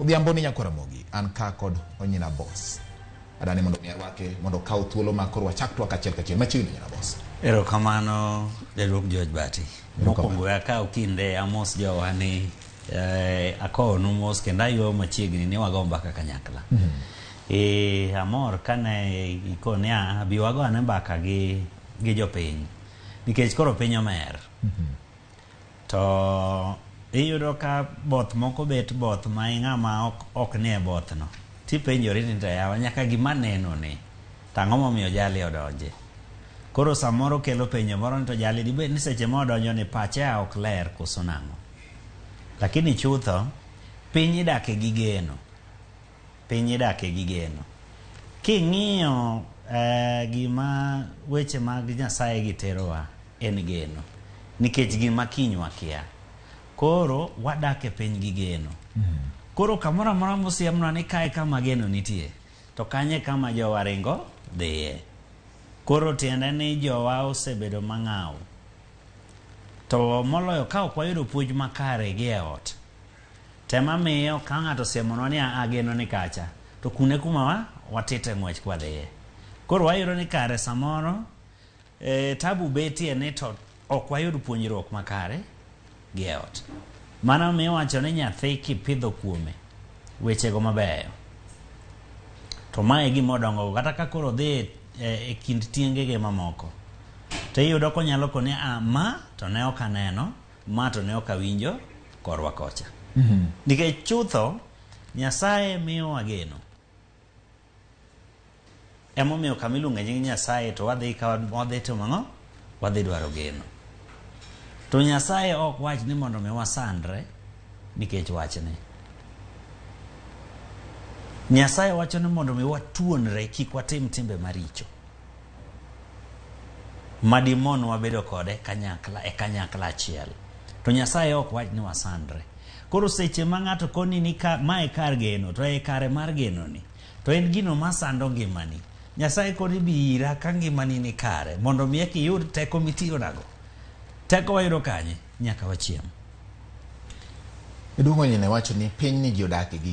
Odhiambo ni Nyakora Mogi, an ka kod Onyina Boss. Adani mondo mi arwake, mondo kaw thuolo ma koro wachak twak achiel kachiel. Machiegni Onyina Boss. Erokamano Jaluok George Bati. Mokwongo akaw kinde amos jowa ni akonu mos kendo ayuo machiegni ni wago mbaka kanyakla. Amor kane ikonia abi wago ane mbaka gi jopiny. Nikech koro piny omer. To iyudo ka both moko bet both ma ng'ama ok nie both no. Tipenjori ni to yawa nyaka gima neno ni. Tang'o momiyo jali odonje. Koro samoro kelo penjo moro ni to jali dibed ni seche ma odonjo ni pache ok ler koso nang'o. Lakini chutho piny idake gi geno. Piny idake gi geno. King'iyo gima weche mag Nyasaye giterowa en geno. Nikech gima kiny wakia. Koro wadake piny gi geno. Koro kamoro amora mosiemnwa ni kae kama geno nitie. To kanye kama jowa ringo dhiye. Koro tiende ni jowa osebedo mang'aw. To moloyo ka ok wayudo puonj makare gi e ot. Tema miyo ka ng'ato siemonwa ni ageno ni kacha. To kune kuma watite ng'wech kwa dhiye. Koro wayudo ni kare samoro tabu betie ni to ok wayud puonjruok makare gi e ot. Mano miyo wacho ni nyathi kipidho kuome wechego mabeyo. To mae gimodongo kata ka koro dhi e kind tiengege mamoko. To iyudo ko nyalo koni ma to ne ok aneno, ma to ne ok awinjo korwa kocha. Nikech chutho Nyasaye miyo wageno. Emomiyo kamiluongo nying Nyasaye to wadhi ka wadhi to mang'o? Wadhi dwaro geno. To Nyasaye ok wach ni mondo mi wasandre nikech wachne. Nyasaye wacho ni mondo mi watuonre kik watim timbe maricho. Madimon wabedo kode kanyakla achiel. To Nyasaye ok wach ni wasandre. Koro seche ma ng'ato koni ni mae kar geno to e kare mar geno ni. To en gino masando ngimani. Nyasaye koni bira ka ngimani ni kare mondo mi eki yud teko mitiyo nago. Teko wayudo kanye nyaka wachiem. Iduongo nyine wacho ni piny ni ji odake gi